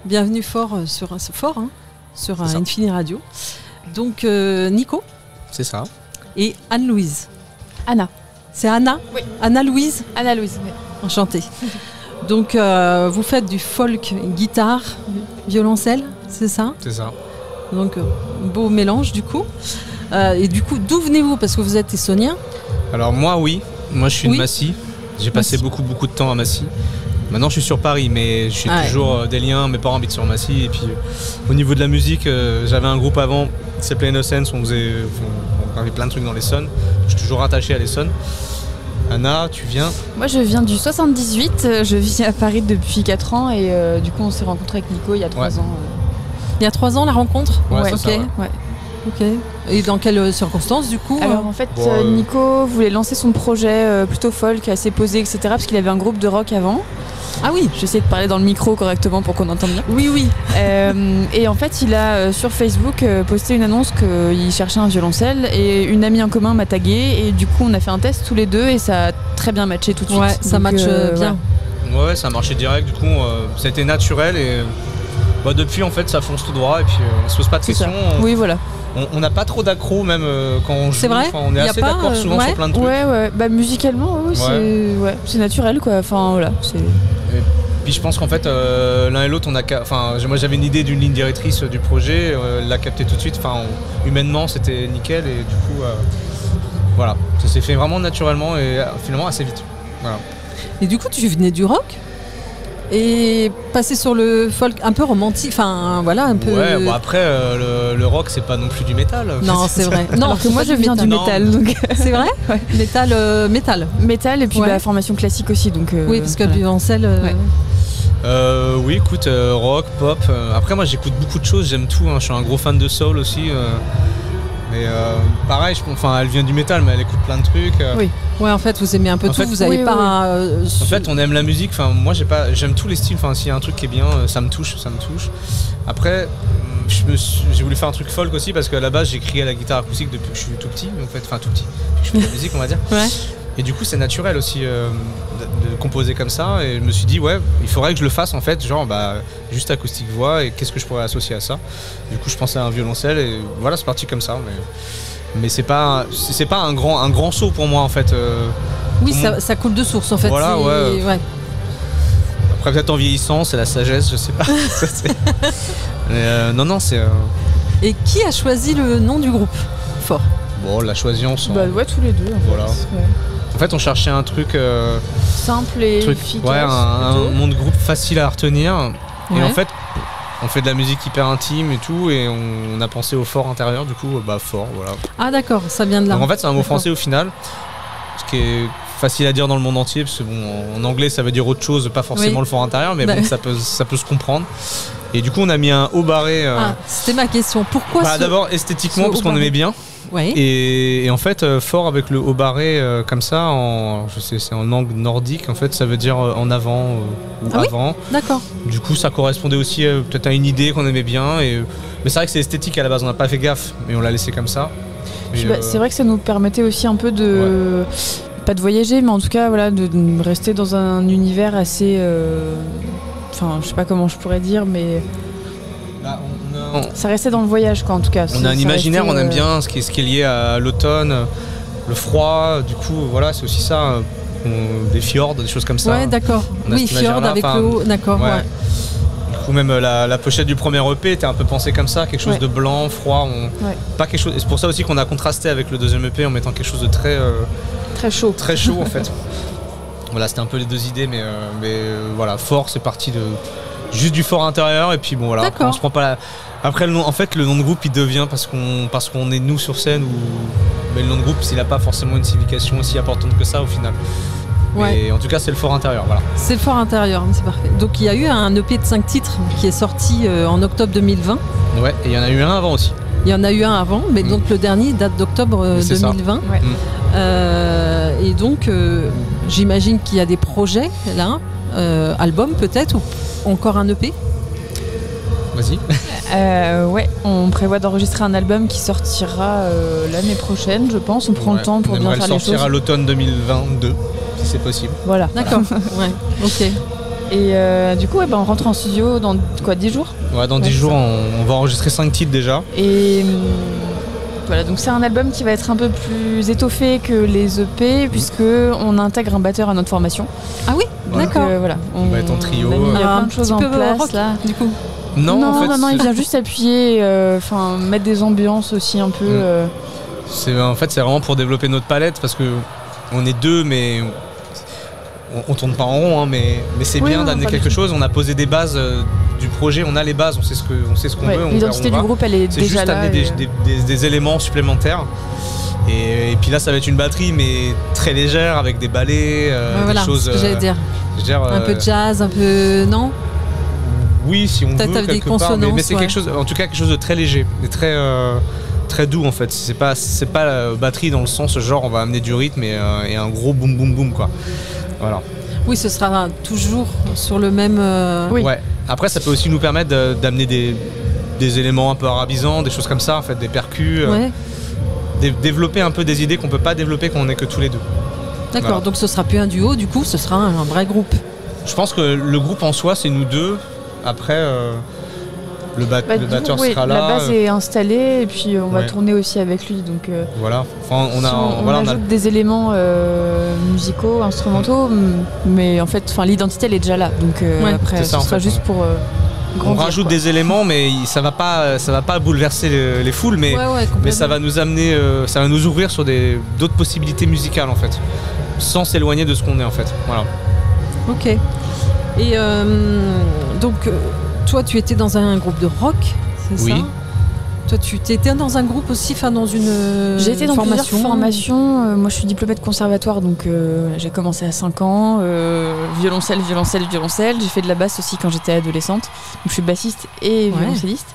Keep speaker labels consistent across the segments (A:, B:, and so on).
A: Bienvenue fort sur Infini Radio. Donc Nico.
B: C'est ça.
A: Et Anne-Louise.
C: Anna.
A: C'est Anna?
C: Oui.
A: Anna-Louise?
C: Anna-Louise, oui.
A: Enchantée. Donc vous faites du folk, guitare, violoncelle, c'est ça?
B: C'est ça.
A: Donc beau mélange du coup. Et du coup, d'où venez-vous? Parce que vous êtes essonien.
B: Alors moi, oui. Moi, je suis de Massy. J'ai passé beaucoup de temps à Massy. Maintenant, je suis sur Paris, mais je suis toujours des liens. Mes parents habitent sur Massy. Et puis, au niveau de la musique, j'avais un groupe avant qui s'appelait Innocence. On gravait plein de trucs dans l'Essonne. Je suis toujours attaché à l'Essonne. Anna, tu viens?
C: Moi, je viens du 78. Je vis à Paris depuis 4 ans. Et du coup, on s'est rencontrés avec Nico il y a 3 ans.
A: Il y a 3 ans, la rencontre?
B: Ouais, c'est ça,
C: ouais.
A: Ok. Et dans quelles circonstances, du coup?
C: Alors, en fait, Nico voulait lancer son projet plutôt folk, assez posé, etc. Parce qu'il avait un groupe de rock avant.
A: Ah oui.
C: J'essaie de parler dans le micro correctement pour qu'on entende bien.
A: Oui.
C: Et en fait, il a sur Facebook posté une annonce qu'il cherchait un violoncelle et une amie en commun m'a tagué et du coup on a fait un test tous les deux et ça a très bien matché tout de suite.
A: Ouais, ça matche bien.
B: Ouais, ça a marché direct. Du coup, ça a été naturel et depuis en fait ça fonce tout droit et puis on se pose pas de questions.
C: Oui, voilà.
B: On n'a pas trop d'accro même quand on joue.
A: C'est vrai.
B: On est assez d'accord souvent sur plein de trucs.
C: Ouais. Bah musicalement, c'est naturel quoi. Enfin voilà.
B: Et puis je pense qu'en fait l'un et l'autre moi j'avais une idée d'une ligne directrice du projet, elle l'a capté tout de suite. Humainement c'était nickel et du coup voilà, ça s'est fait vraiment naturellement et finalement assez vite. Voilà.
A: Et du coup tu venais du rock et passer sur le folk un peu romantique, un peu.
B: Ouais, après le rock c'est pas non plus du métal.
A: Non, c'est vrai.
C: Non, alors que moi je viens du métal. Donc...
A: C'est vrai. Ouais. Métal
C: et puis formation classique aussi donc.
A: Oui, parce que le violoncelle.
B: Oui, écoute, rock, pop. Après moi j'écoute beaucoup de choses, j'aime tout. Je suis un gros fan de soul aussi. Mais pareil, elle vient du métal, mais elle écoute plein de trucs.
A: Oui. Ouais, en fait, vous aimez un peu tout. Vous avez pas.
B: En fait, on aime la musique. Moi, j'aime tous les styles. S'il y a un truc qui est bien, ça me touche. Après, j'ai voulu faire un truc folk aussi parce qu'à la base, j'écris à la guitare acoustique depuis que je suis tout petit. En fait, tout petit. Je fais de la musique, on va dire. Ouais. Et du coup, c'est naturel aussi de composer comme ça. Et je me suis dit, il faudrait que je le fasse en fait, juste acoustique voix. Et qu'est-ce que je pourrais associer à ça? Du coup, je pensais à un violoncelle et voilà, c'est parti comme ça. Mais c'est pas un grand saut pour moi en fait.
A: Oui, ça coule de source en fait.
B: Voilà, ouais. Après peut-être en vieillissant, c'est la sagesse, je sais pas. Mais non, c'est.
A: Et qui a choisi le nom du groupe? Fort.
B: Bon, on l'a choisi ensemble.
C: Tous les deux.
B: Voilà. En fait, on cherchait un truc
C: simple et efficace.
B: Un nom de groupe facile à retenir. Et en fait, on fait de la musique hyper intime et tout, et on a pensé au fort intérieur, du coup, fort, voilà.
A: Ah d'accord, ça vient de là.
B: Donc en fait, c'est un mot français au final, ce qui est facile à dire dans le monde entier, parce que en anglais, ça veut dire autre chose, pas forcément le fort intérieur, mais ça peut se comprendre. Et du coup, on a mis un haut barré.
A: C'était ma question. Pourquoi
B: d'abord esthétiquement, parce qu'on aimait bien.
A: Ouais.
B: Et en fait, fort avec le haut barré comme ça, c'est en langue nordique, en fait, ça veut dire en avant ou avant.
A: Oui, d'accord.
B: Du coup, ça correspondait aussi peut-être à une idée qu'on aimait bien. Mais c'est vrai que c'est esthétique à la base, on n'a pas fait gaffe, mais on l'a laissé comme ça.
C: C'est vrai que ça nous permettait aussi un peu de... Pas de voyager, mais en tout cas, voilà, de rester dans un univers assez... je sais pas comment je pourrais dire, mais... Ça restait dans le voyage, quoi, en tout cas.
B: On a un imaginaire, on aime bien ce qui est lié à l'automne, le froid, du coup, voilà, c'est aussi ça. Des fjords, des choses comme ça.
A: Ouais, d'accord. Oui, fjords avec le haut, d'accord. Ouais.
B: Du coup, même la pochette du premier EP était un peu pensée comme ça, quelque chose de blanc, froid. Pas quelque chose. Et c'est pour ça aussi qu'on a contrasté avec le deuxième EP en mettant quelque chose de très
C: chaud.
B: Très chaud, en fait. Voilà, c'était un peu les deux idées, mais voilà, fort, c'est parti de juste du fort intérieur, et puis bon, voilà. Après, on se prend pas la... Après, le nom de groupe, il devient parce qu'on est nous sur scène, mais le nom de groupe, il n'a pas forcément une signification aussi importante que ça au final. Ouais. Mais en tout cas, c'est le fort intérieur, voilà.
A: C'est le fort intérieur, c'est parfait. Donc il y a eu un EP de 5 titres qui est sorti en octobre 2020.
B: Ouais, et il y en a eu un avant aussi.
A: Il y en a eu un avant, mais donc le dernier date d'octobre 2020. Ouais. Et donc, j'imagine qu'il y a des projets là, album peut-être, ou encore un EP.
B: Vas-y.
C: On prévoit d'enregistrer un album qui sortira l'année prochaine, je pense. On prend le temps pour bien faire les choses.
B: On sortira à l'automne 2022, si c'est possible.
C: Voilà.
A: D'accord. Ouais. Ok.
C: Et du coup, on rentre en studio dans 10 jours ?
B: Ouais, dans 10 jours, on va enregistrer 5 titres déjà.
C: Et voilà, donc c'est un album qui va être un peu plus étoffé que les EP, puisqu'on intègre un batteur à notre formation.
A: Ah oui, d'accord.
C: Voilà,
B: on va être en trio.
C: Il y a plein de choses en place
A: rock,
C: là.
A: Du coup.
C: Non, il vient juste appuyer, mettre des ambiances aussi un peu.
B: C'est vraiment pour développer notre palette, parce que on est deux, mais on tourne pas en rond, hein, mais c'est bien d'amener quelque chose. On a posé des bases du projet, on a les bases, on sait ce qu'on veut.
C: L'identité du groupe, elle est déjà là.
B: C'est juste amener des éléments supplémentaires. Et puis là, ça va être une batterie, mais très légère, avec des ballets,
A: voilà,
B: des choses.
A: Ce que j'allais dire. Un peu de jazz, un peu. Non ?
B: Oui, si on
A: peut-être
B: veut,
A: avec
B: quelque part. Mais c'est quelque chose, en tout cas, quelque chose de très léger, et très doux en fait. C'est pas la batterie dans le sens genre on va amener du rythme et un gros boum boum boum quoi. Voilà.
A: Oui, ce sera toujours sur le même.
C: Oui.
B: Ouais. Après, ça peut aussi nous permettre d'amener des éléments un peu arabisants, des choses comme ça, en fait, des percus.
A: Ouais.
B: Développer un peu des idées qu'on peut pas développer quand on est que tous les deux.
A: D'accord.
B: Voilà.
A: Donc ce sera plus un duo, du coup, ce sera un vrai groupe.
B: Je pense que le groupe en soi, c'est nous deux. Après. Le batteur sera là.
C: La base est installée et puis on va tourner aussi avec lui. Donc,
B: voilà. Enfin,
C: on ajoute des éléments musicaux, instrumentaux, mais en fait, l'identité elle est déjà là. Donc après, ce sera juste pour grandir.
B: On rajoute des éléments, mais ça va pas bouleverser les foules, mais ça va nous amener, ça va nous ouvrir sur d'autres possibilités musicales en fait, sans s'éloigner de ce qu'on est en fait. Voilà.
A: Ok. Et donc. Toi, tu étais dans un groupe de rock, c'est ça ? Toi, tu étais dans un groupe aussi, dans une
C: J'ai été dans plusieurs formations. Moi, je suis diplômée de conservatoire, donc j'ai commencé à 5 ans. Violoncelle. J'ai fait de la basse aussi quand j'étais adolescente. Donc, je suis bassiste et violoncelliste.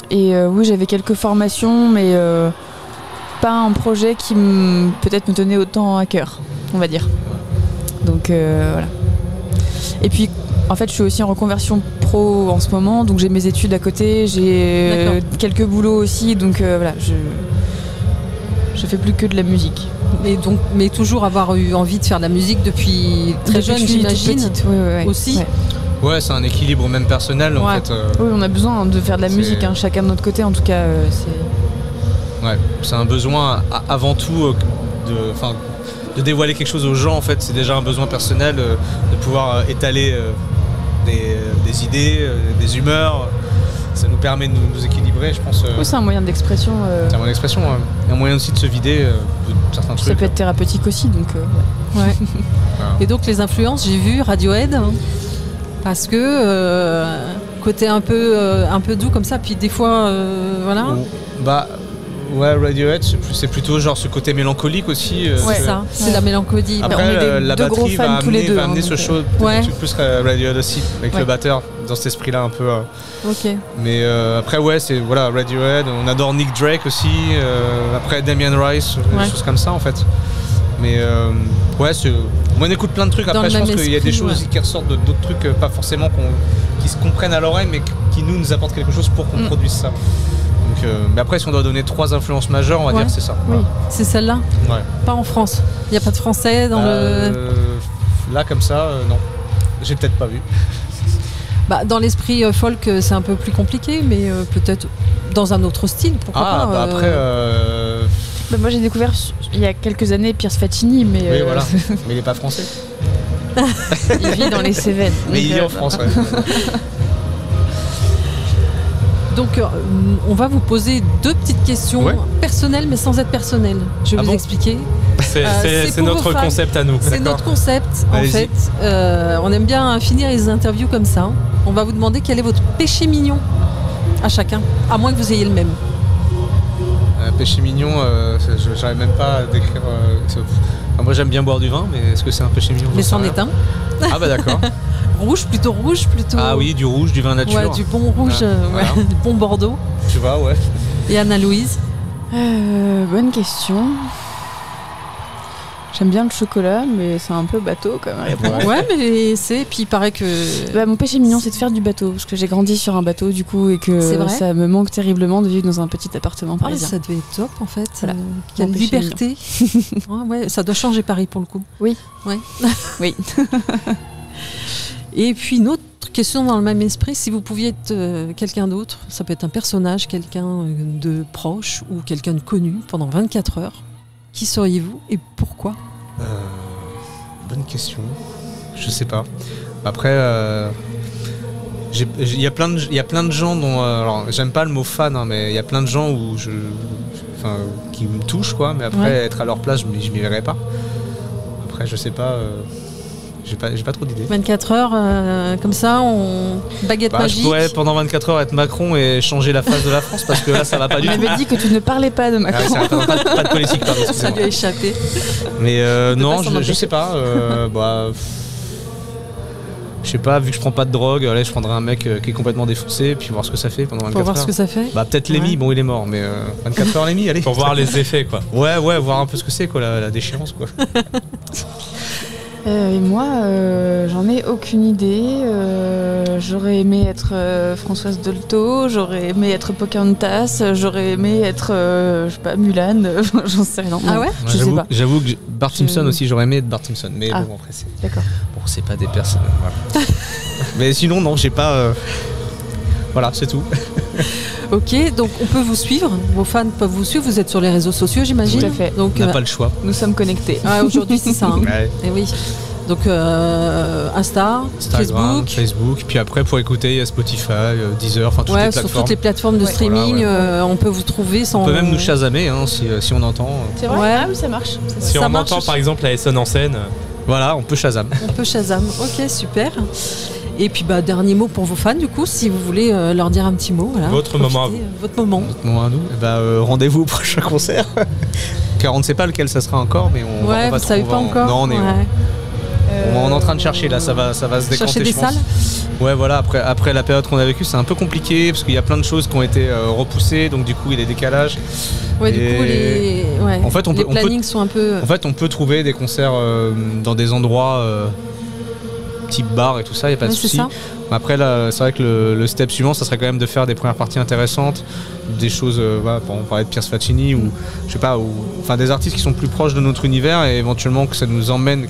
C: Oui, j'avais quelques formations, mais pas un projet qui peut-être me tenait autant à cœur, on va dire. Donc, voilà. Et puis, en fait, je suis aussi en reconversion pro en ce moment, donc j'ai mes études à côté, j'ai quelques boulots aussi, donc voilà, je fais plus que de la musique.
A: Mais toujours avoir eu envie de faire de la musique depuis très jeune, j'imagine. Aussi.
B: Ouais, c'est un équilibre même personnel en fait.
C: Oui, on a besoin de faire de la musique, chacun de notre côté, en tout cas.
B: C'est un besoin avant tout de dévoiler quelque chose aux gens en fait. C'est déjà un besoin personnel de pouvoir étaler des idées, des humeurs. Ça nous permet de nous équilibrer, je pense.
C: Oui, c'est un moyen d'expression.
B: C'est un moyen d'expression, un moyen aussi de se vider de certains trucs.
C: Ça peut être thérapeutique aussi, donc.
A: Ouais. Et donc les influences, j'ai vu Radiohead, parce que côté un peu doux comme ça, puis des fois, voilà.
B: Ouais, Radiohead, c'est plutôt genre ce côté mélancolique aussi.
A: C'est ça, c'est la mélancolie.
B: Après, la batterie va amener ce show plus Radiohead aussi, avec le batteur, dans cet esprit-là un peu.
A: Ok.
B: Mais après, c'est Radiohead, on adore Nick Drake aussi, après Damien Rice, des choses comme ça en fait. Mais on écoute plein de trucs, après je pense qu'il y a des choses aussi qui ressortent d'autres trucs, pas forcément qui se comprennent à l'oreille, mais qui nous apportent quelque chose pour qu'on produise ça. Mais après, si on doit donner 3 influences majeures, on va dire que c'est ça.
A: Oui, c'est celle-là. Pas en France. Il n'y a pas de français dans
B: Là, comme ça, non. J'ai peut-être pas vu.
A: Dans l'esprit folk, c'est un peu plus compliqué, mais peut-être dans un autre style, pourquoi pas.
B: Après...
C: moi, j'ai découvert il y a quelques années Pierce Faccini, mais...
B: Oui, voilà. Mais il n'est pas français.
C: Il vit dans les Cévennes.
B: Mais il vit en France,
A: Donc, on va vous poser 2 petites questions personnelles, mais sans être personnelles. Je vais vous expliquer.
D: C'est notre concept à nous.
A: C'est notre concept, en fait. On aime bien finir les interviews comme ça. On va vous demander quel est votre péché mignon à chacun, à moins que vous ayez le même.
B: Péché mignon, j'arrive même pas à décrire. Moi, j'aime bien boire du vin, mais est-ce que c'est un péché mignon ?
A: Mais c'en est un.
B: Ah d'accord.
A: Rouge, plutôt.
B: Ah oui, du rouge, du vin nature.
A: Ouais, du bon rouge, du bon Bordeaux.
B: Tu vois,
A: Et Anna-Louise ?
C: Bonne question. J'aime bien le chocolat, mais c'est un peu bateau comme réponse.
A: Ouais, mais puis il paraît que...
C: mon péché mignon, c'est de faire du bateau, parce que j'ai grandi sur un bateau, du coup, et que ça me manque terriblement de vivre dans un petit appartement parisien.
A: Ça devait être top, en fait.
C: Voilà.
A: Quelle liberté. Ça doit changer Paris, pour le coup.
C: Oui.
A: Ouais.
C: Oui.
A: Et puis, une autre question dans le même esprit, si vous pouviez être quelqu'un d'autre, ça peut être un personnage, quelqu'un de proche ou quelqu'un de connu pendant 24 heures, qui seriez-vous et pourquoi ?
B: Bonne question. Je sais pas. Après, il y a plein de gens dont... alors, j'aime pas le mot fan, mais il y a plein de gens qui me touchent, quoi. Mais après, être à leur place, je m'y verrais pas. Après, je sais pas... J'ai pas trop d'idées.
A: 24 heures, comme ça, baguette magique.
B: Je pourrais pendant 24 heures être Macron et changer la face de la France parce que là, ça va pas du tout.
C: On m'avait dit que tu ne parlais pas de Macron.
B: Pas de politique, pardon.
A: Ça lui a échappé.
B: Mais non, je sais pas. Je sais pas, vu que je prends pas de drogue, là, je prendrais un mec qui est complètement défoncé, puis voir ce que ça fait pendant 24 heures.
A: Pour voir ce que ça fait.
B: Peut-être Lémi, bon, il est mort, mais 24 heures Lémi, allez.
D: Pour voir les effets, quoi.
B: Ouais, voir un peu ce que c'est, quoi, la déchéance, quoi.
C: Et moi, j'en ai aucune idée. J'aurais aimé être Françoise Dolto, j'aurais aimé être Pocahontas, j'aurais aimé être, je sais pas, Mulan, j'en sais rien.
A: Ah ouais,
C: je sais pas.
B: J'avoue que Bart Simpson aussi, j'aurais aimé être Bart Simpson, mais bon, après c'est...
C: D'accord.
B: Bon, c'est pas des personnes... Voilà. Mais sinon, non, j'ai pas... Voilà, c'est tout.
A: Ok, donc on peut vous suivre, vos fans peuvent vous suivre, vous êtes sur les réseaux sociaux, j'imagine.
C: Tout à fait.
A: Donc,
B: on n'a pas le choix.
C: Nous sommes connectés.
A: Aujourd'hui, c'est ça. Hein.
B: Ouais.
A: Et oui. Donc Instagram,
B: Facebook, puis après pour écouter, il y a Spotify, Deezer, enfin toutes les plateformes.
A: sur toutes les plateformes de streaming, on peut vous trouver sans...
B: On peut même nous chasamer si on entend.
C: C'est vrai. Ah oui, ça marche.
D: Si on entend par exemple la Essonne en scène.
B: Voilà, on peut Shazam.
A: On peut Shazam, ok, super. Et puis dernier mot pour vos fans du coup, si vous voulez leur dire un petit mot. Voilà,
D: votre moment à vous.
A: Votre moment.
B: Notre moment à nous. Rendez-vous au prochain concert. Car on ne sait pas lequel ça sera encore, mais on va
A: vous savez pas encore.
B: Non, on est en train de chercher là, ça va se décanter.
A: Chercher des salles.
B: Ouais, voilà. Après la période qu'on a vécue, c'est un peu compliqué parce qu'il y a plein de choses qui ont été repoussées, donc du coup il y a des décalages.
A: Ouais, du coup les plannings sont un peu.
B: En fait, on peut trouver des concerts dans des endroits type bar et tout ça, il y a pas de souci. Après là, c'est vrai que le step suivant, ça serait quand même de faire des premières parties intéressantes, des choses, on parlait de Pierce Faccini ou je sais pas, des artistes qui sont plus proches de notre univers et éventuellement que ça nous emmène,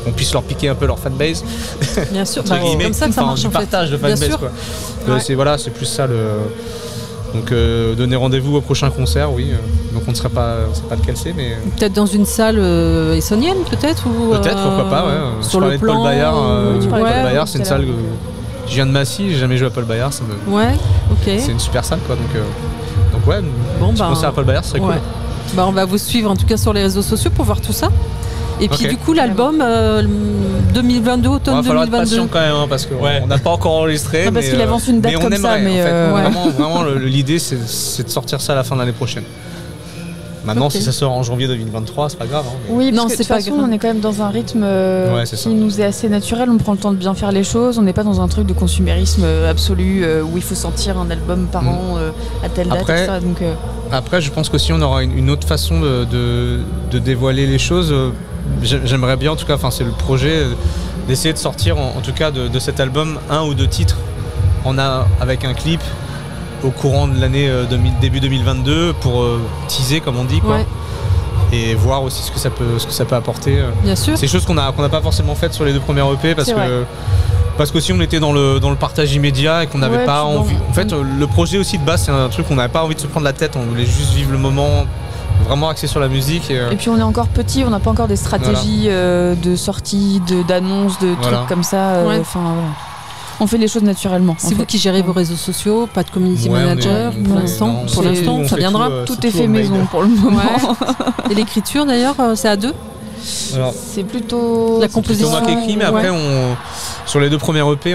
B: qu'on puisse leur piquer un peu leur fanbase.
A: Bien sûr, comme ça marche
B: du
A: en fait.
B: Partage de fanbase quoi. C'est plus ça le. Donc donner rendez-vous au prochain concert, oui. Donc on ne sait pas lequel c'est, mais...
A: Peut-être dans une salle essonnienne, peut-être ou
B: peut-être, pourquoi pas, ouais.
A: Sur le plan...
B: Paul Bayard, c'est une salle... Je viens de Massy, j'ai jamais joué à Paul Bayard, ça me...
A: Ouais, ok.
B: C'est une super salle, quoi, donc ouais, un concert à Paul Bayard, ce serait cool.
A: On va vous suivre, en tout cas, sur les réseaux sociaux pour voir tout ça. Et puis du coup l'album 2022, automne 2022. Il va falloir être patient
B: quand même parce qu'on n'a pas encore enregistré.
C: Parce qu'il avance une date comme ça. Mais
B: vraiment l'idée c'est de sortir ça à la fin de l'année prochaine. Maintenant si ça sort en janvier 2023 c'est pas grave.
C: Oui, parce que de toute façon on est quand même dans un rythme qui nous est assez naturel. On prend le temps de bien faire les choses. On n'est pas dans un truc de consumérisme absolu où il faut sortir un album par an à telle date. Etc. Donc,
B: après je pense qu'aussi on aura une autre façon de dévoiler les choses. J'aimerais bien, en tout cas, c'est le projet d'essayer de sortir en tout cas de cet album 1 ou 2 titres avec un clip au courant de l'année début 2022 pour teaser comme on dit quoi. Ouais. Et voir aussi ce que ça peut apporter.
A: Bien sûr.
B: C'est des choses qu'on n'a pas forcément faites sur les 2 premières EP parce qu'aussi on était dans le partage immédiat et qu'on n'avait pas envie. En fait, le projet aussi de base c'est un truc qu'on n'avait pas envie de se prendre la tête. On voulait juste vivre le moment. Vraiment axé sur la musique.
C: Et puis on est encore petit, on n'a pas encore des stratégies de sortie, d'annonces, de trucs comme ça. On fait les choses naturellement.
A: C'est vous qui gérez vos réseaux sociaux, pas de community manager pour l'instant. Pour l'instant, ça viendra.
C: Tout est fait maison pour le moment.
A: Et l'écriture d'ailleurs, c'est à 2 ?
C: Alors, c'est plutôt
A: la composition.
B: C'est moi qui écris, mais après sur les 2 premières EP,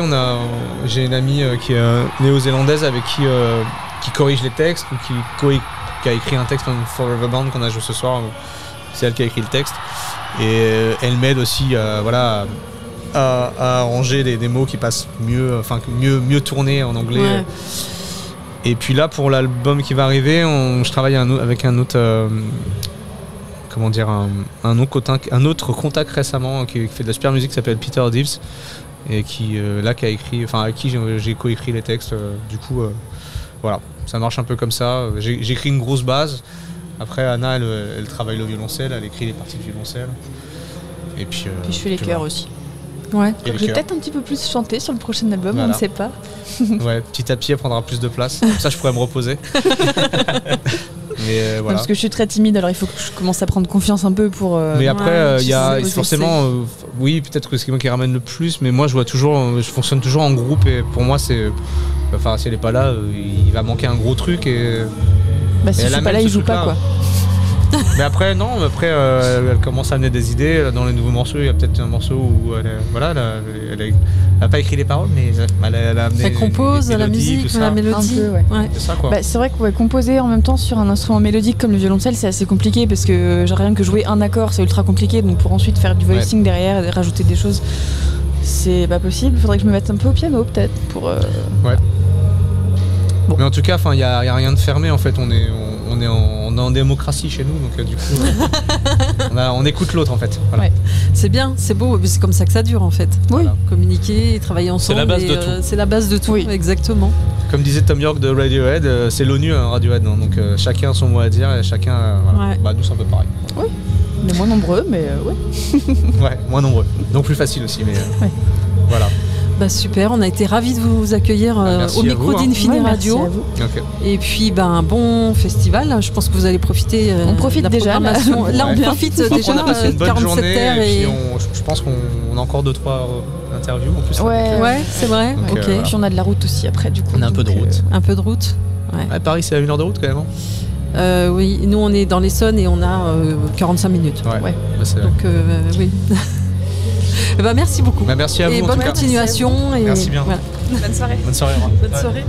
B: j'ai une amie qui est néo-zélandaise avec qui corrige les textes ou qui a écrit un texte en Forever Bound qu'on a joué ce soir. C'est elle qui a écrit le texte. Et elle m'aide aussi à arranger des mots qui passent mieux tournés en anglais. Ouais. Et puis là, pour l'album qui va arriver, je travaille avec un autre comment dire, un autre contact récemment qui fait de la super musique qui s'appelle Peter Dives et qui a écrit, enfin avec qui j'ai coécrit les textes. Du coup, voilà, ça marche un peu comme ça. J'écris une grosse base. Après, Anna, elle travaille le violoncelle, elle écrit les parties de violoncelle. Et puis
C: je fais les chœurs aussi.
A: Ouais.
C: Je vais peut-être un petit peu plus chanter sur le prochain album, on ne sait pas.
B: Ouais, petit à petit, elle prendra plus de place. Comme ça, je pourrais me reposer. Mais voilà.
C: Parce que je suis très timide, alors il faut que je commence à prendre confiance un peu pour.
B: Mais après, il y a forcément, oui, peut-être que c'est moi qui ramène le plus, mais moi, je fonctionne toujours en groupe et pour moi, c'est, enfin, si elle est pas là, il va manquer un gros truc et.
C: Bah si je suis pas là, il joue pas quoi.
B: Mais après, non, elle commence à amener des idées. Dans les nouveaux morceaux, il y a peut-être un morceau où elle a pas écrit les paroles, mais elle a amené.
A: Elle compose la musique, la mélodie.
C: Un peu, ouais.
B: C'est ça, quoi.
C: Bah, c'est vrai que composer en même temps sur un instrument mélodique comme le violoncelle, c'est assez compliqué parce que rien que jouer un accord, c'est ultra compliqué. Donc pour ensuite faire du voicing derrière et rajouter des choses, c'est pas possible. Il faudrait que je me mette un peu au piano peut-être pour.
B: Ouais. Bon. Mais en tout cas, il y a rien de fermé en fait. On est en démocratie chez nous, donc du coup, on écoute l'autre en fait. Voilà. Ouais.
A: C'est bien, c'est beau, c'est comme ça que ça dure en fait.
C: Oui.
A: Voilà. Communiquer, travailler ensemble.
D: C'est la base de tout.
A: C'est la base de tout, oui. Exactement.
B: Comme disait Tom York de Radiohead, c'est l'ONU Radiohead, hein, donc chacun a son mot à dire et chacun. Voilà. Bah, nous c'est un peu pareil.
C: Oui. On est moins nombreux, mais ouais.
B: Ouais, moins nombreux. Donc plus facile aussi, mais voilà.
A: Bah super, on a été ravis de vous accueillir au micro d'Infini Radio.
B: Okay.
A: Et puis un bon festival, je pense que vous allez profiter
C: on profite
A: de la
C: déjà,
A: programmation. Là on profite déjà,
B: on a passé une bonne
A: 47
B: journée
A: terres
B: et puis je pense qu'on a encore 2-3 interviews en plus.
A: Ouais, c'est vrai.
B: Donc,
A: ok.
C: Et puis on a de la route aussi après du coup.
B: On a un peu de route.
A: Un peu de route. Ouais.
B: Paris c'est à 1 heure de route quand même.
A: Oui, nous on est dans l'Essonne et on a 45 minutes.
B: Ouais. Bah,
A: donc oui. Bah, merci beaucoup.
B: Bah, merci à vous.
A: Et bonne continuation.
B: Merci bien.
A: Voilà.
C: Bonne soirée.
B: Bonne soirée.
A: Bonne soirée.